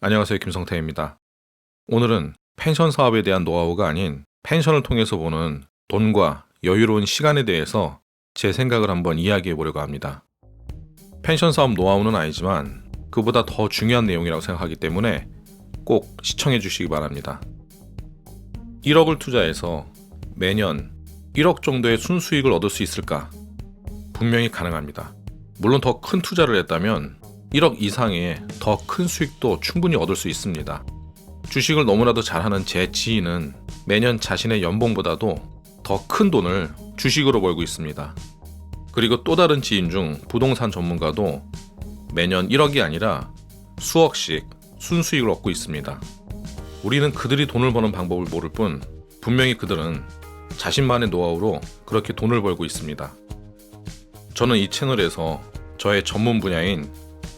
안녕하세요. 김성태입니다. 오늘은 펜션 사업에 대한 노하우가 아닌 펜션을 통해서 보는 돈과 여유로운 시간에 대해서 제 생각을 한번 이야기해 보려고 합니다. 펜션 사업 노하우는 아니지만 그보다 더 중요한 내용이라고 생각하기 때문에 꼭 시청해 주시기 바랍니다. 1억을 투자해서 매년 1억 정도의 순수익을 얻을 수 있을까? 분명히 가능합니다. 물론 더 큰 투자를 했다면 1억 이상의 더 큰 수익도 충분히 얻을 수 있습니다. 주식을 너무나도 잘하는 제 지인은 매년 자신의 연봉보다도 더 큰 돈을 주식으로 벌고 있습니다. 그리고 또 다른 지인 중 부동산 전문가도 매년 1억이 아니라 수억씩 순수익을 얻고 있습니다. 우리는 그들이 돈을 버는 방법을 모를 뿐 분명히 그들은 자신만의 노하우로 그렇게 돈을 벌고 있습니다. 저는 이 채널에서 저의 전문 분야인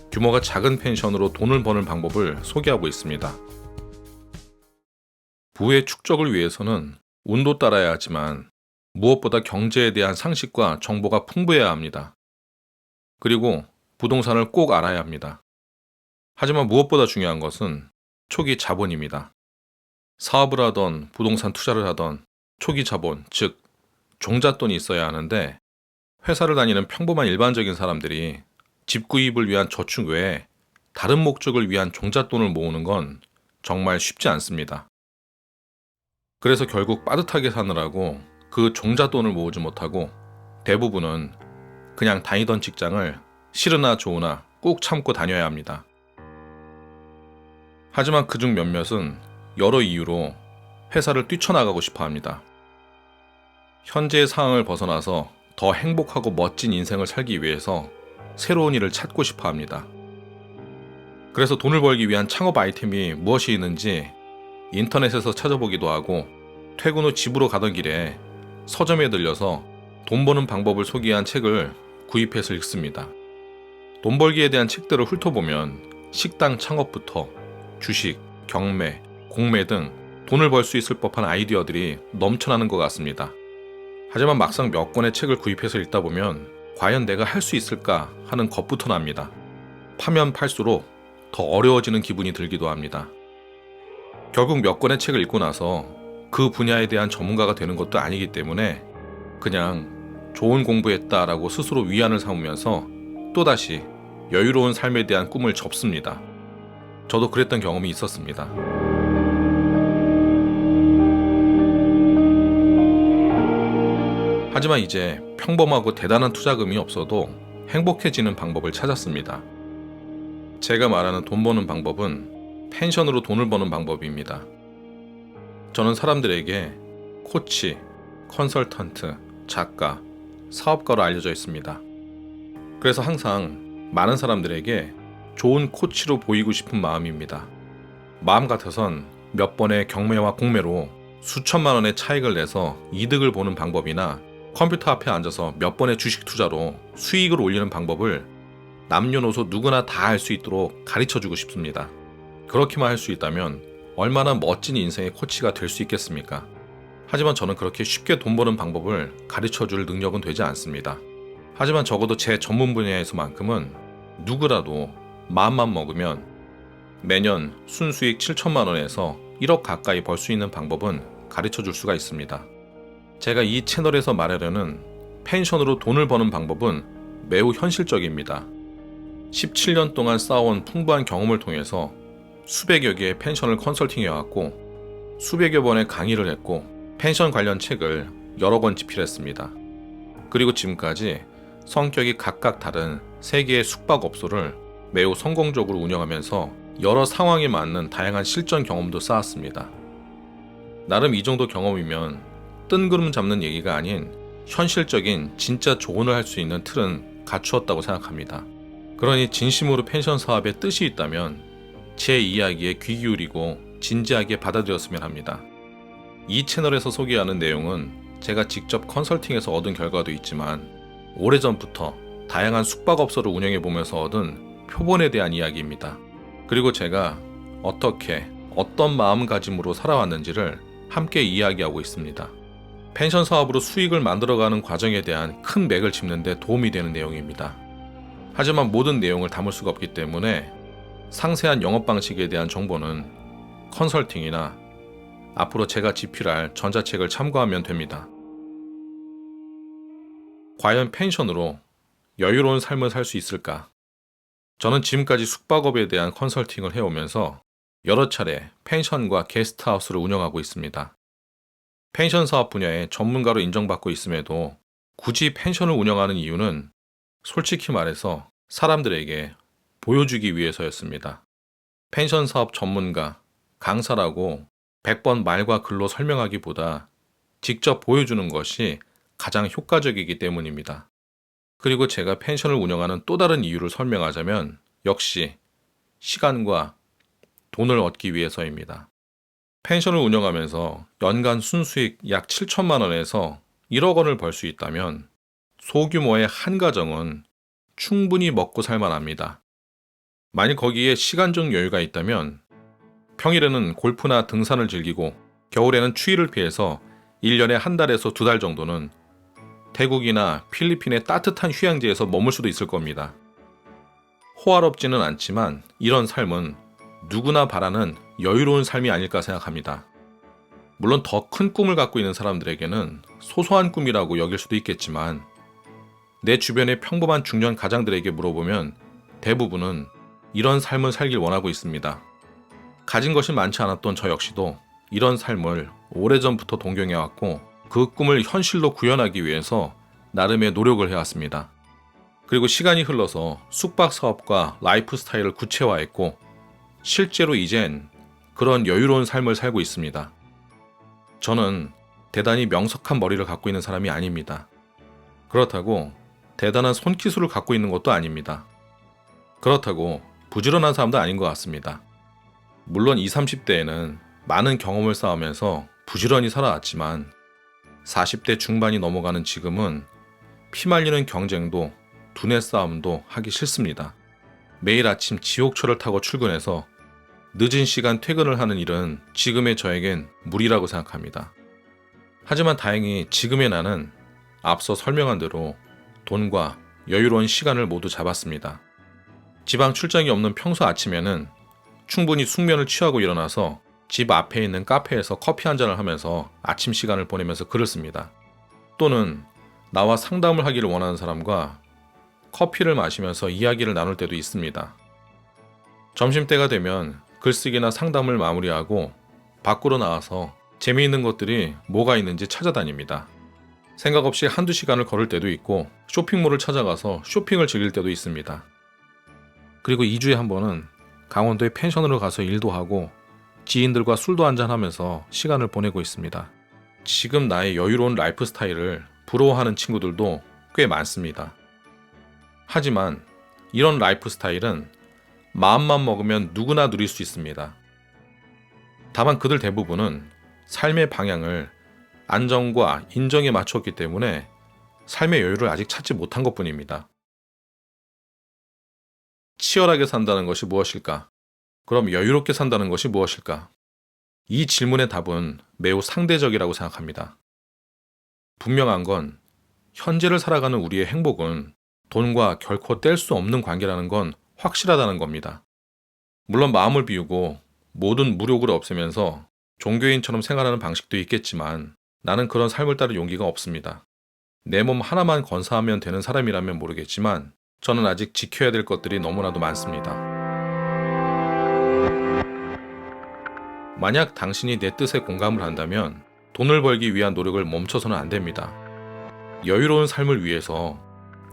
규모가 작은 펜션으로 돈을 버는 방법을 소개하고 있습니다. 부의 축적을 위해서는 운도 따라야 하지만 무엇보다 경제에 대한 상식과 정보가 풍부해야 합니다. 그리고 부동산을 꼭 알아야 합니다. 하지만 무엇보다 중요한 것은 초기 자본입니다. 사업을 하던 부동산 투자를 하던 초기 자본, 즉 종잣돈이 있어야 하는데 회사를 다니는 평범한 일반적인 사람들이 집 구입을 위한 저축 외에 다른 목적을 위한 종잣돈을 모으는 건 정말 쉽지 않습니다. 그래서 결국 빠듯하게 사느라고 그 종잣돈을 모으지 못하고 대부분은 그냥 다니던 직장을 싫으나 좋으나 꾹 참고 다녀야 합니다. 하지만 그중 몇몇은 여러 이유로 회사를 뛰쳐나가고 싶어 합니다. 현재의 상황을 벗어나서 더 행복하고 멋진 인생을 살기 위해서 새로운 일을 찾고 싶어 합니다. 그래서 돈을 벌기 위한 창업 아이템이 무엇이 있는지 인터넷에서 찾아보기도 하고 퇴근 후 집으로 가던 길에 서점에 들려서 돈 버는 방법을 소개한 책을 구입해서 읽습니다. 돈 벌기에 대한 책들을 훑어보면 식당 창업부터 주식, 경매, 공매 등 돈을 벌 수 있을 법한 아이디어들이 넘쳐나는 것 같습니다. 하지만 막상 몇 권의 책을 구입해서 읽다 보면 과연 내가 할 수 있을까 하는 겁부터 납니다. 파면 팔수록 더 어려워지는 기분이 들기도 합니다. 결국 몇 권의 책을 읽고 나서 그 분야에 대한 전문가가 되는 것도 아니기 때문에 그냥 좋은 공부했다라고 스스로 위안을 삼으면서 또다시 여유로운 삶에 대한 꿈을 접습니다. 저도 그랬던 경험이 있었습니다. 하지만 이제 평범하고 대단한 투자금이 없어도 행복해지는 방법을 찾았습니다. 제가 말하는 돈 버는 방법은 펜션으로 돈을 버는 방법입니다. 저는 사람들에게 코치, 컨설턴트, 작가, 사업가로 알려져 있습니다. 그래서 항상 많은 사람들에게 좋은 코치로 보이고 싶은 마음입니다. 마음 같아선 몇 번의 경매와 공매로 수천만 원의 차익을 내서 이득을 보는 방법이나 컴퓨터 앞에 앉아서 몇 번의 주식 투자로 수익을 올리는 방법을 남녀노소 누구나 다 할 수 있도록 가르쳐주고 싶습니다. 그렇게만 할 수 있다면 얼마나 멋진 인생의 코치가 될 수 있겠습니까? 하지만 저는 그렇게 쉽게 돈 버는 방법을 가르쳐줄 능력은 되지 않습니다. 하지만 적어도 제 전문 분야에서만큼은 누구라도 마음만 먹으면 매년 순수익 7천만 원에서 1억 가까이 벌 수 있는 방법은 가르쳐줄 수가 있습니다. 제가 이 채널에서 말하려는 펜션으로 돈을 버는 방법은 매우 현실적입니다. 17년 동안 쌓아온 풍부한 경험을 통해서 수백여 개의 펜션을 컨설팅해왔고 수백여 번의 강의를 했고 펜션 관련 책을 여러 권 집필했습니다. 그리고 지금까지 성격이 각각 다른 3개의 숙박업소를 매우 성공적으로 운영하면서 여러 상황에 맞는 다양한 실전 경험도 쌓았습니다. 나름 이 정도 경험이면 뜬구름 잡는 얘기가 아닌 현실적인 진짜 조언을 할 수 있는 틀은 갖추었다고 생각합니다. 그러니 진심으로 펜션 사업에 뜻이 있다면 제 이야기에 귀 기울이고 진지하게 받아들였으면 합니다. 이 채널에서 소개하는 내용은 제가 직접 컨설팅해서 얻은 결과도 있지만 오래전부터 다양한 숙박업소를 운영해보면서 얻은 표본에 대한 이야기입니다. 그리고 제가 어떻게 어떤 마음가짐으로 살아왔는지를 함께 이야기하고 있습니다. 펜션 사업으로 수익을 만들어가는 과정에 대한 큰 맥을 짚는 데 도움이 되는 내용입니다. 하지만 모든 내용을 담을 수가 없기 때문에 상세한 영업 방식에 대한 정보는 컨설팅이나 앞으로 제가 집필할 전자책을 참고하면 됩니다. 과연 펜션으로 여유로운 삶을 살 수 있을까? 저는 지금까지 숙박업에 대한 컨설팅을 해오면서 여러 차례 펜션과 게스트하우스를 운영하고 있습니다. 펜션 사업 분야의 전문가로 인정받고 있음에도 굳이 펜션을 운영하는 이유는 솔직히 말해서 사람들에게 보여주기 위해서였습니다. 펜션 사업 전문가, 강사라고 100번 말과 글로 설명하기보다 직접 보여주는 것이 가장 효과적이기 때문입니다. 그리고 제가 펜션을 운영하는 또 다른 이유를 설명하자면 역시 시간과 돈을 얻기 위해서입니다. 펜션을 운영하면서 연간 순수익 약 7천만 원에서 1억 원을 벌 수 있다면 소규모의 한 가정은 충분히 먹고 살만합니다. 만일 거기에 시간적 여유가 있다면 평일에는 골프나 등산을 즐기고 겨울에는 추위를 피해서 1년에 한 달에서 2달 정도는 태국이나 필리핀의 따뜻한 휴양지에서 머물 수도 있을 겁니다. 호화롭지는 않지만 이런 삶은 누구나 바라는 여유로운 삶이 아닐까 생각합니다. 물론 더 큰 꿈을 갖고 있는 사람들에게는 소소한 꿈이라고 여길 수도 있겠지만 내 주변의 평범한 중년 가장들에게 물어보면 대부분은 이런 삶을 살길 원하고 있습니다. 가진 것이 많지 않았던 저 역시도 이런 삶을 오래전부터 동경해왔고 그 꿈을 현실로 구현하기 위해서 나름의 노력을 해왔습니다. 그리고 시간이 흘러서 숙박 사업과 라이프 스타일을 구체화했고 실제로 이젠 그런 여유로운 삶을 살고 있습니다. 저는 대단히 명석한 머리를 갖고 있는 사람이 아닙니다. 그렇다고 대단한 손기술을 갖고 있는 것도 아닙니다. 그렇다고 부지런한 사람도 아닌 것 같습니다. 물론 20, 30대에는 많은 경험을 쌓으면서 부지런히 살아왔지만 40대 중반이 넘어가는 지금은 피말리는 경쟁도 두뇌 싸움도 하기 싫습니다. 매일 아침 지옥철을 타고 출근해서 늦은 시간 퇴근을 하는 일은 지금의 저에겐 무리라고 생각합니다. 하지만 다행히 지금의 나는 앞서 설명한 대로 돈과 여유로운 시간을 모두 잡았습니다. 지방 출장이 없는 평소 아침에는 충분히 숙면을 취하고 일어나서 집 앞에 있는 카페에서 커피 한 잔을 하면서 아침 시간을 보내면서 글을 씁니다. 또는 나와 상담을 하기를 원하는 사람과 커피를 마시면서 이야기를 나눌 때도 있습니다. 점심때가 되면 글쓰기나 상담을 마무리하고 밖으로 나와서 재미있는 것들이 뭐가 있는지 찾아다닙니다. 생각 없이 한두 시간을 걸을 때도 있고 쇼핑몰을 찾아가서 쇼핑을 즐길 때도 있습니다. 그리고 2주에 한 번은 강원도의 펜션으로 가서 일도 하고 지인들과 술도 한잔하면서 시간을 보내고 있습니다. 지금 나의 여유로운 라이프 스타일을 부러워하는 친구들도 꽤 많습니다. 하지만 이런 라이프 스타일은 마음만 먹으면 누구나 누릴 수 있습니다. 다만 그들 대부분은 삶의 방향을 안정과 인정에 맞췄기 때문에 삶의 여유를 아직 찾지 못한 것뿐입니다. 치열하게 산다는 것이 무엇일까? 그럼 여유롭게 산다는 것이 무엇일까? 이 질문의 답은 매우 상대적이라고 생각합니다. 분명한 건 현재를 살아가는 우리의 행복은 돈과 결코 뗄 수 없는 관계라는 건 확실하다는 겁니다. 물론 마음을 비우고 모든 무력을 없애면서 종교인처럼 생활하는 방식도 있겠지만 나는 그런 삶을 따를 용기가 없습니다. 내 몸 하나만 건사하면 되는 사람이라면 모르겠지만 저는 아직 지켜야 될 것들이 너무나도 많습니다. 만약 당신이 내 뜻에 공감을 한다면 돈을 벌기 위한 노력을 멈춰서는 안 됩니다. 여유로운 삶을 위해서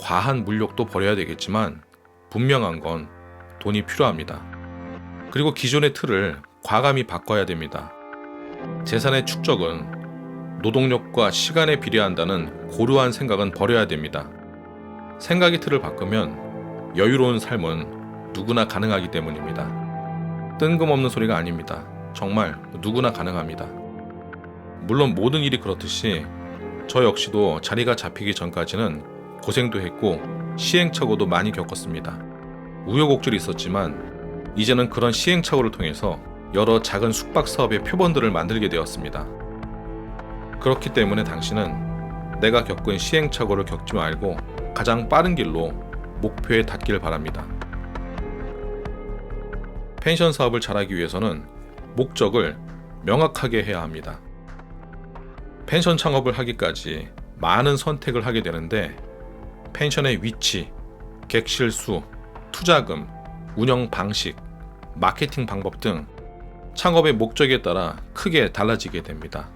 과한 물욕도 버려야 되겠지만 분명한 건 돈이 필요합니다. 그리고 기존의 틀을 과감히 바꿔야 됩니다. 재산의 축적은 노동력과 시간에 비례한다는 고루한 생각은 버려야 됩니다. 생각의 틀을 바꾸면 여유로운 삶은 누구나 가능하기 때문입니다. 뜬금없는 소리가 아닙니다. 정말 누구나 가능합니다. 물론 모든 일이 그렇듯이 저 역시도 자리가 잡히기 전까지는 고생도 했고 시행착오도 많이 겪었습니다. 우여곡절이 있었지만 이제는 그런 시행착오를 통해서 여러 작은 숙박 사업의 표본들을 만들게 되었습니다. 그렇기 때문에 당신은 내가 겪은 시행착오를 겪지 말고 가장 빠른 길로 목표에 닿기를 바랍니다. 펜션 사업을 잘하기 위해서는 목적을 명확하게 해야 합니다. 펜션 창업을 하기까지 많은 선택을 하게 되는데 펜션의 위치, 객실 수, 투자금, 운영 방식, 마케팅 방법 등 창업의 목적에 따라 크게 달라지게 됩니다.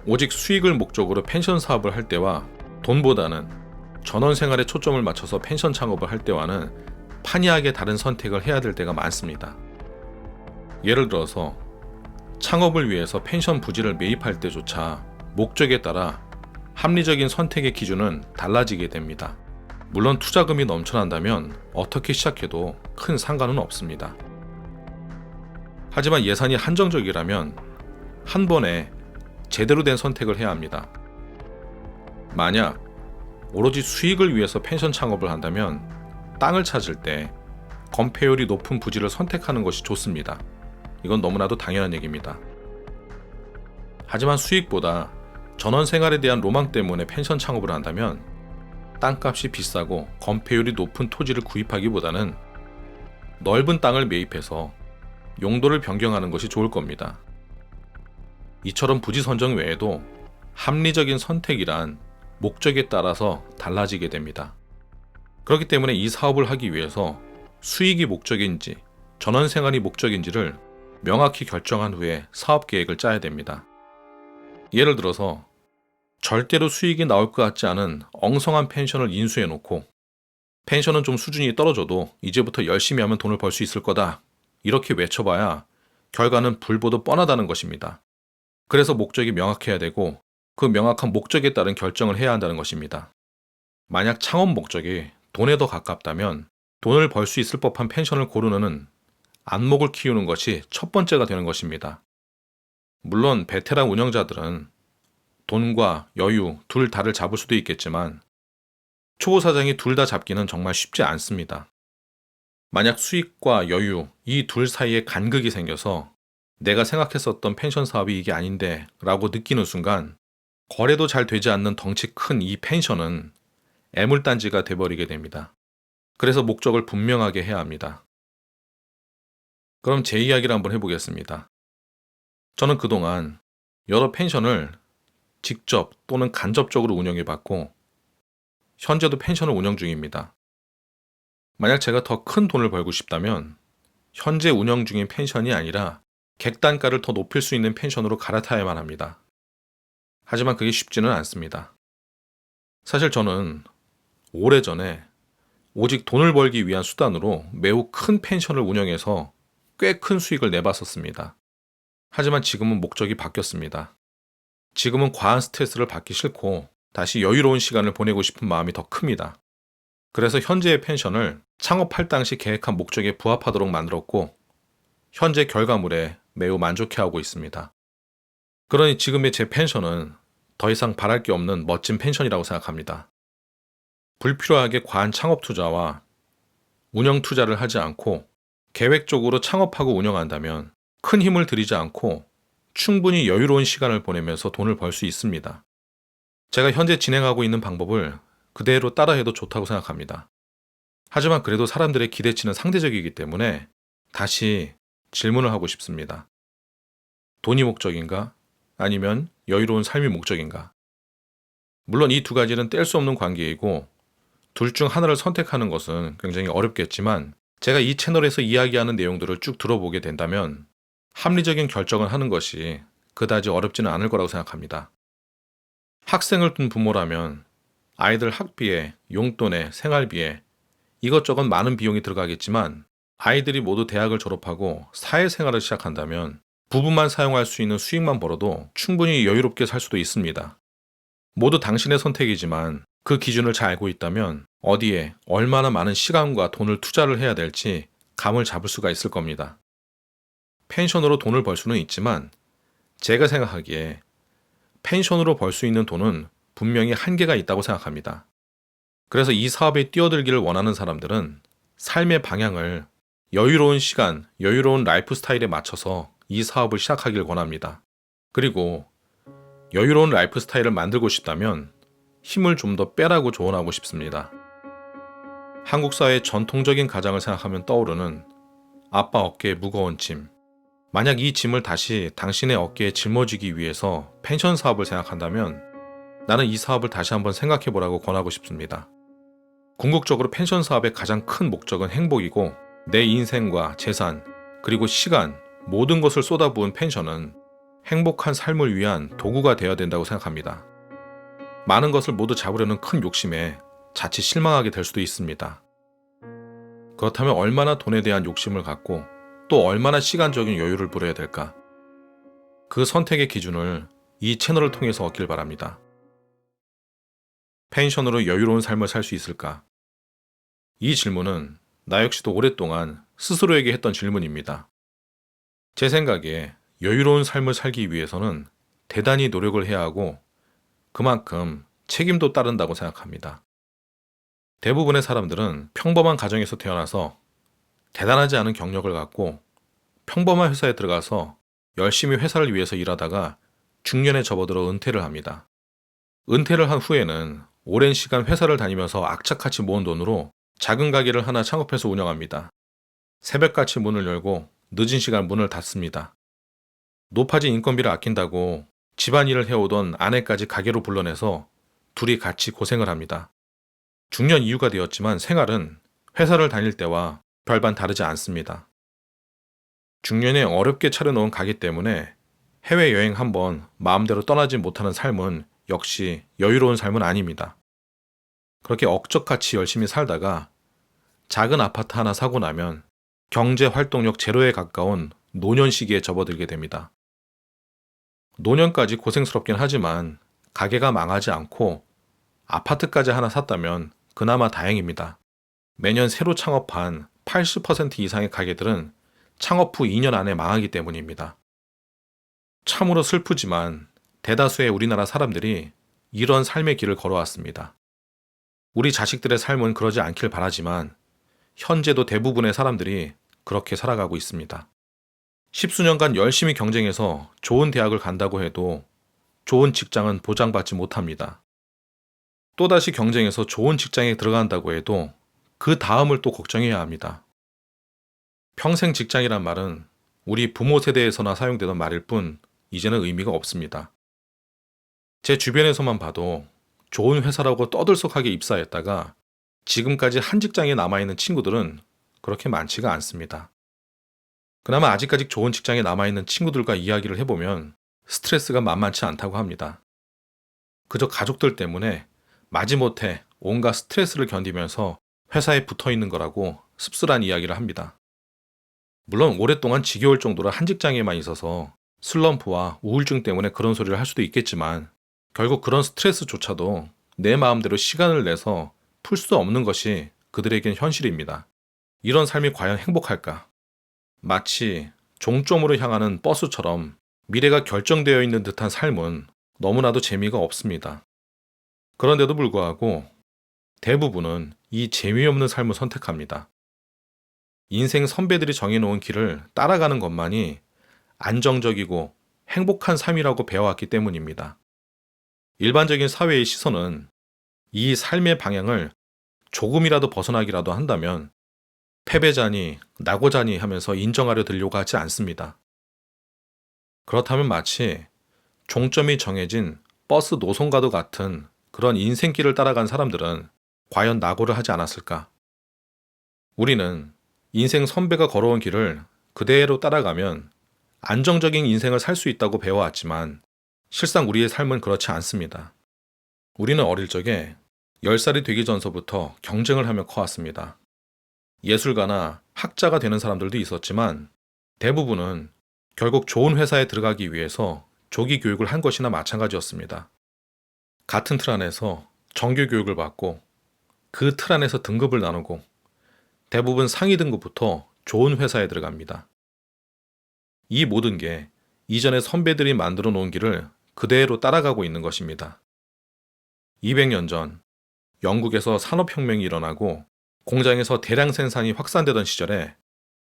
오직 수익을 목적으로 펜션 사업을 할 때와 돈보다는 전원 생활에 초점을 맞춰서 펜션 창업을 할 때와는 판이하게 다른 선택을 해야 될 때가 많습니다. 예를 들어서 창업을 위해서 펜션 부지를 매입할 때조차 목적에 따라 합리적인 선택의 기준은 달라지게 됩니다. 물론 투자금이 넘쳐난다면 어떻게 시작해도 큰 상관은 없습니다. 하지만 예산이 한정적이라면 한 번에 제대로 된 선택을 해야 합니다. 만약 오로지 수익을 위해서 펜션 창업을 한다면 땅을 찾을 때 건폐율이 높은 부지를 선택하는 것이 좋습니다. 이건 너무나도 당연한 얘기입니다. 하지만 수익보다 전원 생활에 대한 로망 때문에 펜션 창업을 한다면 땅값이 비싸고 건폐율이 높은 토지를 구입하기보다는 넓은 땅을 매입해서 용도를 변경하는 것이 좋을 겁니다. 이처럼 부지 선정 외에도 합리적인 선택이란 목적에 따라서 달라지게 됩니다. 그렇기 때문에 이 사업을 하기 위해서 수익이 목적인지 전원 생활이 목적인지를 명확히 결정한 후에 사업 계획을 짜야 됩니다. 예를 들어서 절대로 수익이 나올 것 같지 않은 엉성한 펜션을 인수해 놓고 펜션은 좀 수준이 떨어져도 이제부터 열심히 하면 돈을 벌 수 있을 거다, 이렇게 외쳐봐야 결과는 불보듯 뻔하다는 것입니다. 그래서 목적이 명확해야 되고 그 명확한 목적에 따른 결정을 해야 한다는 것입니다. 만약 창업 목적이 돈에 더 가깝다면 돈을 벌 수 있을 법한 펜션을 고르는 안목을 키우는 것이 첫 번째가 되는 것입니다. 물론 베테랑 운영자들은 돈과 여유 둘 다를 잡을 수도 있겠지만 초보 사장이 둘 다 잡기는 정말 쉽지 않습니다. 만약 수익과 여유 이 둘 사이에 간극이 생겨서 내가 생각했었던 펜션 사업이 이게 아닌데 라고 느끼는 순간 거래도 잘 되지 않는 덩치 큰 이 펜션은 애물단지가 돼버리게 됩니다. 그래서 목적을 분명하게 해야 합니다. 그럼 제 이야기를 한번 해보겠습니다. 저는 그동안 여러 펜션을 직접 또는 간접적으로 운영해봤고 현재도 펜션을 운영 중입니다. 만약 제가 더 큰 돈을 벌고 싶다면 현재 운영 중인 펜션이 아니라 객단가를 더 높일 수 있는 펜션으로 갈아타야만 합니다. 하지만 그게 쉽지는 않습니다. 사실 저는 오래전에 오직 돈을 벌기 위한 수단으로 매우 큰 펜션을 운영해서 꽤 큰 수익을 내봤었습니다. 하지만 지금은 목적이 바뀌었습니다. 지금은 과한 스트레스를 받기 싫고 다시 여유로운 시간을 보내고 싶은 마음이 더 큽니다. 그래서 현재의 펜션을 창업할 당시 계획한 목적에 부합하도록 만들었고 현재 결과물에 매우 만족해하고 있습니다. 그러니 지금의 제 펜션은 더 이상 바랄 게 없는 멋진 펜션이라고 생각합니다. 불필요하게 과한 창업 투자와 운영 투자를 하지 않고 계획적으로 창업하고 운영한다면 큰 힘을 들이지 않고 충분히 여유로운 시간을 보내면서 돈을 벌 수 있습니다. 제가 현재 진행하고 있는 방법을 그대로 따라해도 좋다고 생각합니다. 하지만 그래도 사람들의 기대치는 상대적이기 때문에 다시 질문을 하고 싶습니다. 돈이 목적인가? 아니면 여유로운 삶이 목적인가? 물론 이 두 가지는 뗄 수 없는 관계이고 둘 중 하나를 선택하는 것은 굉장히 어렵겠지만 제가 이 채널에서 이야기하는 내용들을 쭉 들어보게 된다면 합리적인 결정을 하는 것이 그다지 어렵지는 않을 거라고 생각합니다. 학생을 둔 부모라면 아이들 학비에, 용돈에, 생활비에 이것저것 많은 비용이 들어가겠지만 아이들이 모두 대학을 졸업하고 사회생활을 시작한다면 부부만 사용할 수 있는 수익만 벌어도 충분히 여유롭게 살 수도 있습니다. 모두 당신의 선택이지만 그 기준을 잘 알고 있다면 어디에 얼마나 많은 시간과 돈을 투자를 해야 될지 감을 잡을 수가 있을 겁니다. 펜션으로 돈을 벌 수는 있지만 제가 생각하기에 펜션으로 벌 수 있는 돈은 분명히 한계가 있다고 생각합니다. 그래서 이 사업에 뛰어들기를 원하는 사람들은 삶의 방향을 여유로운 시간, 여유로운 라이프 스타일에 맞춰서 이 사업을 시작하길 권합니다. 그리고 여유로운 라이프 스타일을 만들고 싶다면 힘을 좀 더 빼라고 조언하고 싶습니다. 한국 사회의 전통적인 가장을 생각하면 떠오르는 아빠 어깨에 무거운 짐. 만약 이 짐을 다시 당신의 어깨에 짊어지기 위해서 펜션 사업을 생각한다면 나는 이 사업을 다시 한번 생각해 보라고 권하고 싶습니다. 궁극적으로 펜션 사업의 가장 큰 목적은 행복이고 내 인생과 재산, 그리고 시간, 모든 것을 쏟아부은 펜션은 행복한 삶을 위한 도구가 되어야 된다고 생각합니다. 많은 것을 모두 잡으려는 큰 욕심에 자칫 실망하게 될 수도 있습니다. 그렇다면 얼마나 돈에 대한 욕심을 갖고 또 얼마나 시간적인 여유를 부려야 될까? 그 선택의 기준을 이 채널을 통해서 얻길 바랍니다. 펜션으로 여유로운 삶을 살 수 있을까? 이 질문은 나 역시도 오랫동안 스스로에게 했던 질문입니다. 제 생각에 여유로운 삶을 살기 위해서는 대단히 노력을 해야 하고 그만큼 책임도 따른다고 생각합니다. 대부분의 사람들은 평범한 가정에서 태어나서 대단하지 않은 경력을 갖고 평범한 회사에 들어가서 열심히 회사를 위해서 일하다가 중년에 접어들어 은퇴를 합니다. 은퇴를 한 후에는 오랜 시간 회사를 다니면서 악착같이 모은 돈으로 작은 가게를 하나 창업해서 운영합니다. 새벽같이 문을 열고 늦은 시간 문을 닫습니다. 높아진 인건비를 아낀다고 집안일을 해오던 아내까지 가게로 불러내서 둘이 같이 고생을 합니다. 중년 이후가 되었지만 생활은 회사를 다닐 때와 별반 다르지 않습니다. 중년에 어렵게 차려놓은 가게 때문에 해외여행 한번 마음대로 떠나지 못하는 삶은 역시 여유로운 삶은 아닙니다. 그렇게 억적같이 열심히 살다가 작은 아파트 하나 사고 나면 경제 활동력 제로에 가까운 노년 시기에 접어들게 됩니다. 노년까지 고생스럽긴 하지만 가게가 망하지 않고 아파트까지 하나 샀다면 그나마 다행입니다. 매년 새로 창업한 80% 이상의 가게들은 창업 후 2년 안에 망하기 때문입니다. 참으로 슬프지만 대다수의 우리나라 사람들이 이런 삶의 길을 걸어왔습니다. 우리 자식들의 삶은 그러지 않길 바라지만 현재도 대부분의 사람들이 그렇게 살아가고 있습니다. 10수년간 열심히 경쟁해서 좋은 대학을 간다고 해도 좋은 직장은 보장받지 못합니다. 또다시 경쟁해서 좋은 직장에 들어간다고 해도 그 다음을 또 걱정해야 합니다. 평생 직장이란 말은 우리 부모 세대에서나 사용되던 말일 뿐 이제는 의미가 없습니다. 제 주변에서만 봐도 좋은 회사라고 떠들썩하게 입사했다가 지금까지 한 직장에 남아있는 친구들은 그렇게 많지가 않습니다. 그나마 아직까지 좋은 직장에 남아있는 친구들과 이야기를 해보면 스트레스가 만만치 않다고 합니다. 그저 가족들 때문에 마지못해 온갖 스트레스를 견디면서 회사에 붙어있는 거라고 씁쓸한 이야기를 합니다. 물론 오랫동안 지겨울 정도로 한 직장에만 있어서 슬럼프와 우울증 때문에 그런 소리를 할 수도 있겠지만 결국 그런 스트레스조차도 내 마음대로 시간을 내서 풀 수 없는 것이 그들에겐 현실입니다. 이런 삶이 과연 행복할까? 마치 종점으로 향하는 버스처럼 미래가 결정되어 있는 듯한 삶은 너무나도 재미가 없습니다. 그런데도 불구하고 대부분은 이 재미없는 삶을 선택합니다. 인생 선배들이 정해놓은 길을 따라가는 것만이 안정적이고 행복한 삶이라고 배워왔기 때문입니다. 일반적인 사회의 시선은 이 삶의 방향을 조금이라도 벗어나기라도 한다면 패배자니 낙오자니 하면서 인정하려 들려고 하지 않습니다. 그렇다면 마치 종점이 정해진 버스 노선과도 같은 그런 인생길을 따라간 사람들은 과연 낙오를 하지 않았을까? 우리는 인생 선배가 걸어온 길을 그대로 따라가면 안정적인 인생을 살 수 있다고 배워왔지만 실상 우리의 삶은 그렇지 않습니다. 우리는 어릴 적에 10살이 되기 전서부터 경쟁을 하며 커왔습니다. 예술가나 학자가 되는 사람들도 있었지만 대부분은 결국 좋은 회사에 들어가기 위해서 조기 교육을 한 것이나 마찬가지였습니다. 같은 틀 안에서 정규 교육을 받고 그 틀 안에서 등급을 나누고 대부분 상위 등급부터 좋은 회사에 들어갑니다. 이 모든 게 이전의 선배들이 만들어 놓은 길을 그대로 따라가고 있는 것입니다. 200년 전 영국에서 산업혁명이 일어나고 공장에서 대량 생산이 확산되던 시절에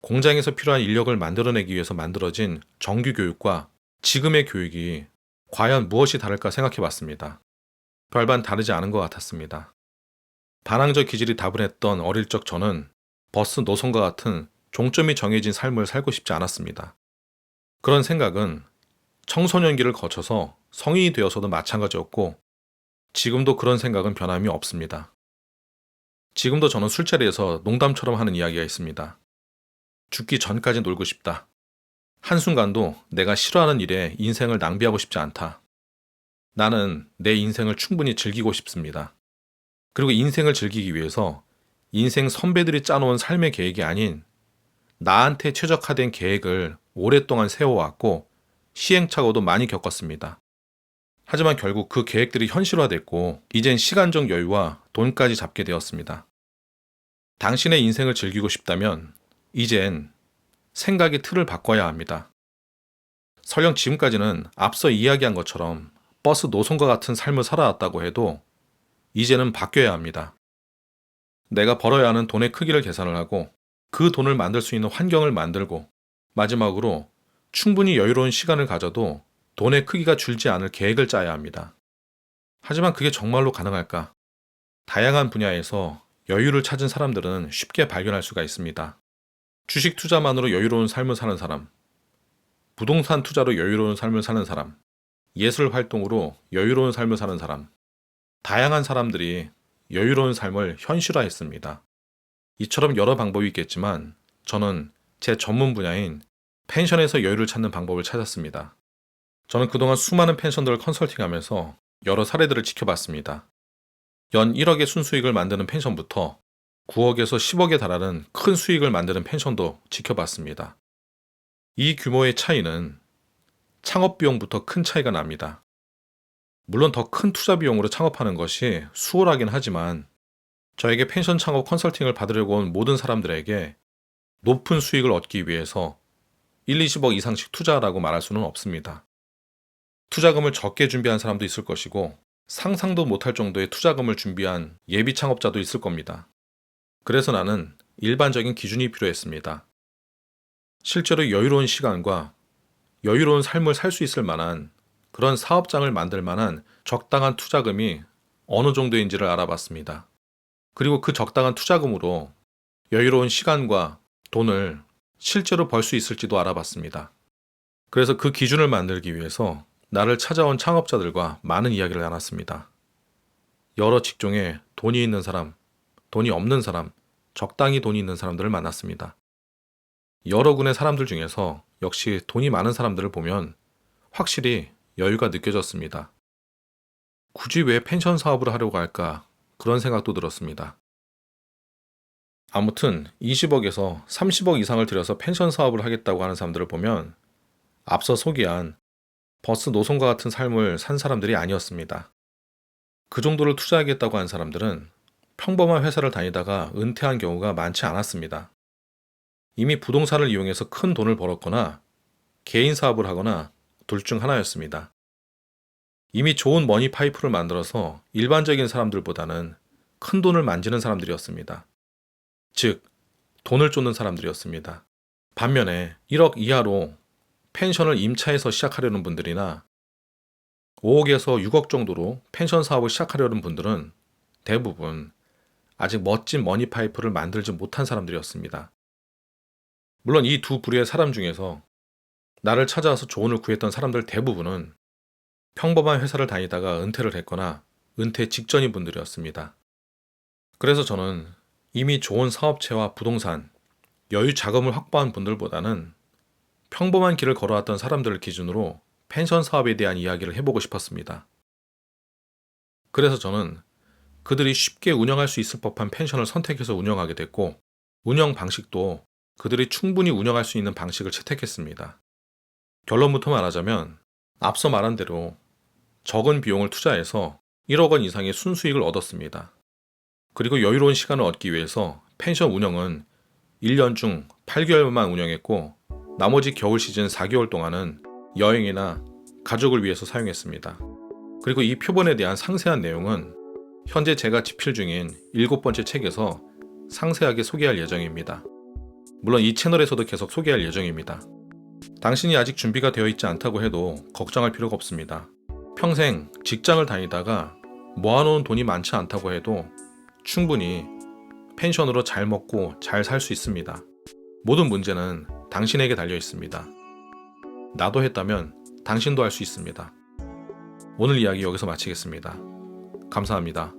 공장에서 필요한 인력을 만들어내기 위해서 만들어진 정규 교육과 지금의 교육이 과연 무엇이 다를까 생각해 봤습니다. 별반 다르지 않은 것 같았습니다. 반항적 기질이 다분했던 어릴 적 저는 버스 노선과 같은 종점이 정해진 삶을 살고 싶지 않았습니다. 그런 생각은 청소년기를 거쳐서 성인이 되어서도 마찬가지였고 지금도 그런 생각은 변함이 없습니다. 지금도 저는 술자리에서 농담처럼 하는 이야기가 있습니다. 죽기 전까지 놀고 싶다. 한순간도 내가 싫어하는 일에 인생을 낭비하고 싶지 않다. 나는 내 인생을 충분히 즐기고 싶습니다. 그리고 인생을 즐기기 위해서 인생 선배들이 짜놓은 삶의 계획이 아닌 나한테 최적화된 계획을 오랫동안 세워왔고 시행착오도 많이 겪었습니다. 하지만 결국 그 계획들이 현실화됐고 이젠 시간적 여유와 돈까지 잡게 되었습니다. 당신의 인생을 즐기고 싶다면 이젠 생각의 틀을 바꿔야 합니다. 설령 지금까지는 앞서 이야기한 것처럼 버스 노선과 같은 삶을 살아왔다고 해도 이제는 바뀌어야 합니다. 내가 벌어야 하는 돈의 크기를 계산을 하고 그 돈을 만들 수 있는 환경을 만들고 마지막으로 충분히 여유로운 시간을 가져도 돈의 크기가 줄지 않을 계획을 짜야 합니다. 하지만 그게 정말로 가능할까? 다양한 분야에서 여유를 찾은 사람들은 쉽게 발견할 수가 있습니다. 주식 투자만으로 여유로운 삶을 사는 사람, 부동산 투자로 여유로운 삶을 사는 사람, 예술 활동으로 여유로운 삶을 사는 사람, 다양한 사람들이 여유로운 삶을 현실화했습니다. 이처럼 여러 방법이 있겠지만 저는 제 전문 분야인 펜션에서 여유를 찾는 방법을 찾았습니다. 저는 그동안 수많은 펜션들을 컨설팅하면서 여러 사례들을 지켜봤습니다. 연 1억의 순수익을 만드는 펜션부터 9억에서 10억에 달하는 큰 수익을 만드는 펜션도 지켜봤습니다. 이 규모의 차이는 창업 비용부터 큰 차이가 납니다. 물론 더 큰 투자 비용으로 창업하는 것이 수월하긴 하지만 저에게 펜션 창업 컨설팅을 받으려고 온 모든 사람들에게 높은 수익을 얻기 위해서 1, 20억 이상씩 투자하라고 말할 수는 없습니다. 투자금을 적게 준비한 사람도 있을 것이고 상상도 못할 정도의 투자금을 준비한 예비 창업자도 있을 겁니다. 그래서 나는 일반적인 기준이 필요했습니다. 실제로 여유로운 시간과 여유로운 삶을 살 수 있을 만한 그런 사업장을 만들 만한 적당한 투자금이 어느 정도인지를 알아봤습니다. 그리고 그 적당한 투자금으로 여유로운 시간과 돈을 실제로 벌 수 있을지도 알아봤습니다. 그래서 그 기준을 만들기 위해서 나를 찾아온 창업자들과 많은 이야기를 나눴습니다. 여러 직종에 돈이 있는 사람, 돈이 없는 사람, 적당히 돈이 있는 사람들을 만났습니다. 여러 군의 사람들 중에서 역시 돈이 많은 사람들을 보면 확실히 여유가 느껴졌습니다. 굳이 왜 펜션 사업을 하려고 할까? 그런 생각도 들었습니다. 아무튼 20억에서 30억 이상을 들여서 펜션 사업을 하겠다고 하는 사람들을 보면 앞서 소개한 버스 노선과 같은 삶을 산 사람들이 아니었습니다. 그 정도를 투자하겠다고 한 사람들은 평범한 회사를 다니다가 은퇴한 경우가 많지 않았습니다. 이미 부동산을 이용해서 큰 돈을 벌었거나 개인 사업을 하거나 둘 중 하나였습니다. 이미 좋은 머니 파이프를 만들어서 일반적인 사람들보다는 큰 돈을 만지는 사람들이었습니다. 즉, 돈을 쫓는 사람들이었습니다. 반면에 1억 이하로 펜션을 임차해서 시작하려는 분들이나 5억에서 6억 정도로 펜션 사업을 시작하려는 분들은 대부분 아직 멋진 머니 파이프를 만들지 못한 사람들이었습니다. 물론 이 두 부류의 사람 중에서 나를 찾아와서 조언을 구했던 사람들 대부분은 평범한 회사를 다니다가 은퇴를 했거나 은퇴 직전인 분들이었습니다. 그래서 저는 이미 좋은 사업체와 부동산, 여유 자금을 확보한 분들보다는 평범한 길을 걸어왔던 사람들을 기준으로 펜션 사업에 대한 이야기를 해보고 싶었습니다. 그래서 저는 그들이 쉽게 운영할 수 있을 법한 펜션을 선택해서 운영하게 됐고 운영 방식도 그들이 충분히 운영할 수 있는 방식을 채택했습니다. 결론부터 말하자면 앞서 말한 대로 적은 비용을 투자해서 1억 원 이상의 순수익을 얻었습니다. 그리고 여유로운 시간을 얻기 위해서 펜션 운영은 1년 중 8개월만 운영했고 나머지 겨울 시즌 4개월 동안은 여행이나 가족을 위해서 사용했습니다. 그리고 이 표본에 대한 상세한 내용은 현재 제가 집필 중인 7번째 책에서 상세하게 소개할 예정입니다. 물론 이 채널에서도 계속 소개할 예정입니다. 당신이 아직 준비가 되어 있지 않다고 해도 걱정할 필요가 없습니다. 평생 직장을 다니다가 모아놓은 돈이 많지 않다고 해도 충분히 펜션으로 잘 먹고 잘 살 수 있습니다. 모든 문제는 당신에게 달려 있습니다. 나도 했다면 당신도 할 수 있습니다. 오늘 이야기 여기서 마치겠습니다. 감사합니다.